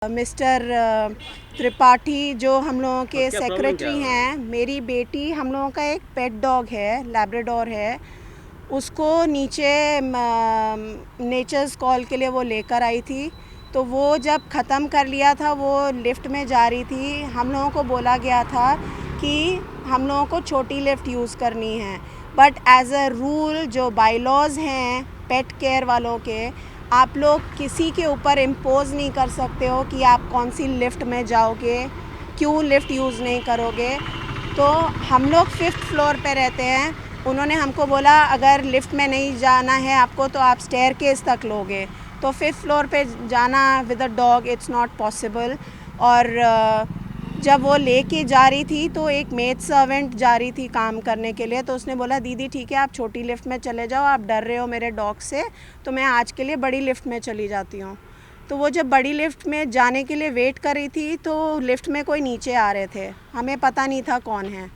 Mister Tripathi जो हम लोगों के सेक्रेटरी हैं, मेरी बेटी हम लोगों का एक पेट डॉग है, लैब्राडोर है, उसको नीचे नेचर्स कॉल के लिए वो लेकर आई थी। तो वो जब ख़त्म कर लिया था, वो लिफ्ट में जा रही थी। हम लोगों को बोला गया था कि हम लोगों को छोटी लिफ्ट यूज़ करनी है, बट एज़ अ रूल जो बायलॉज हैं पेट केयर वालों के, आप लोग किसी के ऊपर इम्पोज़ नहीं कर सकते हो कि आप कौन सी लिफ़्ट में जाओगे, क्यों लिफ़्ट यूज़ नहीं करोगे। तो हम लोग 5th फ्लोर पे रहते हैं। उन्होंने हमको बोला अगर लिफ़्ट में नहीं जाना है आपको तो आप स्टेयरकेस तक लोगे। तो 5th फ्लोर पे जाना with a dog it's not possible. और जब वो लेके जा रही थी तो एक मेड सर्वेंट जा रही थी काम करने के लिए, तो उसने बोला दीदी ठीक है आप छोटी लिफ्ट में चले जाओ, आप डर रहे हो मेरे डॉग से, तो मैं आज के लिए बड़ी लिफ्ट में चली जाती हूँ। तो वो जब बड़ी लिफ्ट में जाने के लिए वेट कर रही थी तो लिफ्ट में कोई नीचे आ रहे थे, हमें पता नहीं था कौन है।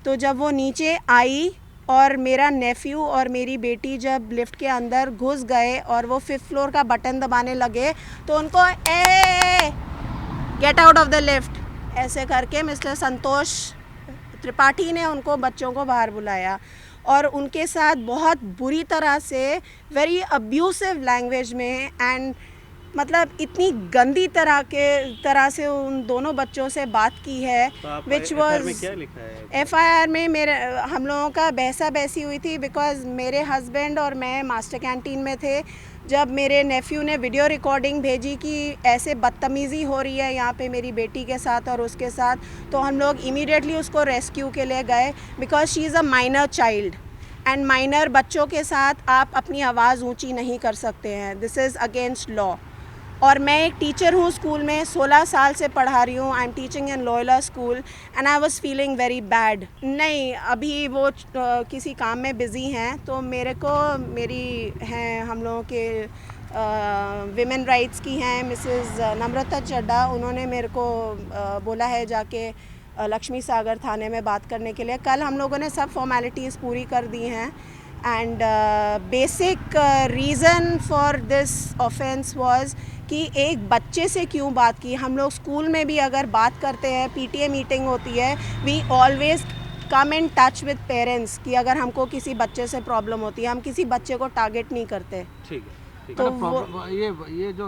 तो जब वो नीचे आई और मेरा नेफ्यू और मेरी बेटी जब लिफ्ट के अंदर घुस गए और वो 5th फ्लोर का बटन दबाने लगे तो उनको get out of the lift ऐसे करके मिस्टर संतोष त्रिपाठी ने उनको बच्चों को बाहर बुलाया और उनके साथ बहुत बुरी तरह से वेरी अब्यूसिव लैंग्वेज में एंड मतलब इतनी गंदी तरह से उन दोनों बच्चों से बात की है। विच वॉज FIR में मेरे हम लोगों का बहसा बहसी हुई थी बिकॉज मेरे हस्बैंड और मैं मास्टर कैंटीन में थे। जब मेरे नेफ्यू ने वीडियो रिकॉर्डिंग भेजी कि ऐसे बदतमीज़ी हो रही है यहाँ पे मेरी बेटी के साथ और उसके साथ, तो हम लोग इमीडिएटली उसको रेस्क्यू के लिए गए because she is a minor child and minor बच्चों के साथ आप अपनी आवाज़ ऊंची नहीं कर सकते हैं, दिस इज़ अगेंस्ट लॉ। और मैं एक टीचर हूँ, स्कूल में 16 साल से पढ़ा रही हूँ। I am teaching in Loyola school and I was feeling very bad. नहीं, अभी वो किसी काम में बिज़ी हैं, तो मेरी हैं हम लोगों के विमेन राइट्स की हैं मिसेस नम्रता चड्डा, उन्होंने मेरे को बोला है जाके लक्ष्मी सागर थाने में बात करने के लिए। कल हम लोगों ने सब फॉर्मेलिटीज़ पूरी कर दी हैं and basic reason for this offence was कि एक बच्चे से क्यों बात की। हम लोग स्कूल में भी अगर बात करते हैं, PTA मीटिंग होती है, we always come in touch with parents कि अगर हमको किसी बच्चे से प्रॉब्लम होती है, हम किसी बच्चे को टारगेट नहीं करते। ठीक है। तो ये जो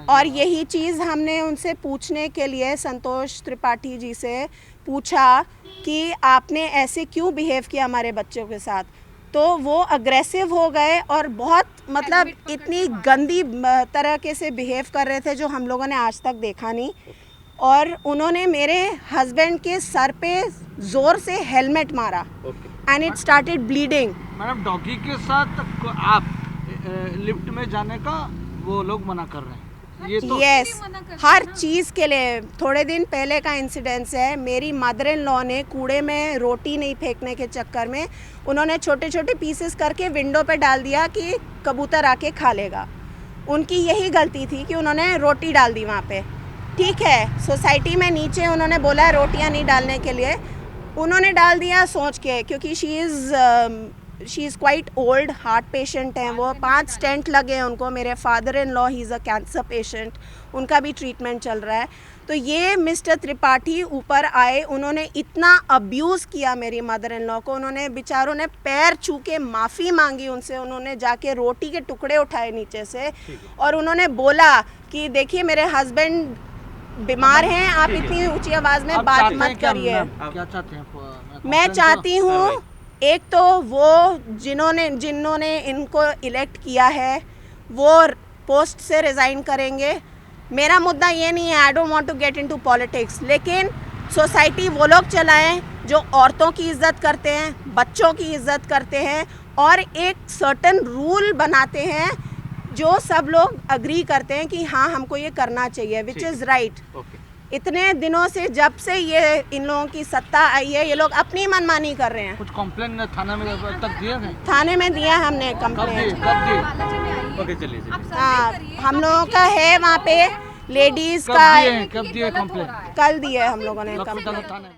और यही चीज़ हमने उनसे पूछने के लिए संतोष त्रिपाठी जी से पूछा कि आपने ऐसे क्यों बिहेव किया हमारे बच्चों के साथ, तो वो अग्रेसिव हो गए और बहुत मतलब इतनी गंदी तरह से बिहेव कर रहे थे जो हम लोगों ने आज तक देखा नहीं। और उन्होंने मेरे हस्बैंड के सर पे ज़ोर से हेलमेट मारा and it started bleeding. Madam doggy के साथ आप लिफ्ट में जाने का वो लोग मना कर रहे हैं, ये तो यस, हर चीज़ के लिए। थोड़े दिन पहले का इंसिडेंस है, मेरी मदर इन लॉ ने कूड़े में रोटी नहीं फेंकने के चक्कर में उन्होंने छोटे छोटे पीसेस करके विंडो पे डाल दिया कि कबूतर आके खा लेगा। उनकी यही गलती थी कि उन्होंने रोटी डाल दी वहाँ पे। ठीक है, सोसाइटी में नीचे उन्होंने बोला रोटियाँ नहीं डालने के लिए, उन्होंने डाल दिया सोच के, क्योंकि she is quite old, heart patient हैं वो, 5 स्टेंट लगे हैं उनको। मेरे father in law he is a cancer patient, उनका भी ट्रीटमेंट चल रहा है। तो ये मिस्टर त्रिपाठी ऊपर आए, उन्होंने इतना अब्यूज़ किया मेरी मदर इन लॉ को। उन्होंने बेचारों ने पैर छू के माफ़ी मांगी उनसे, उन्होंने जाके रोटी के टुकड़े उठाए नीचे से और उन्होंने बोला कि देखिए मेरे हस्बैंड बीमार हैं, आप इतनी ऊँची आवाज़ में बात मत करिए। क्या चाहते हैं? मैं चाहती हूँ एक तो वो जिन्होंने इनको इलेक्ट किया है वो पोस्ट से रिज़ाइन करेंगे। मेरा मुद्दा ये नहीं है, I don't want to get into politics, लेकिन सोसाइटी वो लोग चलाएं जो औरतों की इज़्ज़त करते हैं, बच्चों की इज़्ज़त करते हैं और एक सर्टन रूल बनाते हैं जो सब लोग अग्री करते हैं कि हाँ हमको ये करना चाहिए, विच इज़ राइट। इतने दिनों से जब से ये इन लोगों की सत्ता आई है, ये लोग अपनी मनमानी कर रहे हैं। कुछ कंप्लेन थाने में तक दिया है? थाने में दिया हमने कंप्लेन। ओके चलिए। हाँ, हम लोगों का है वहाँ पे लेडीज का। कब दिए कंप्लेन? कल दिए हम लोगों ने कंप्लेन।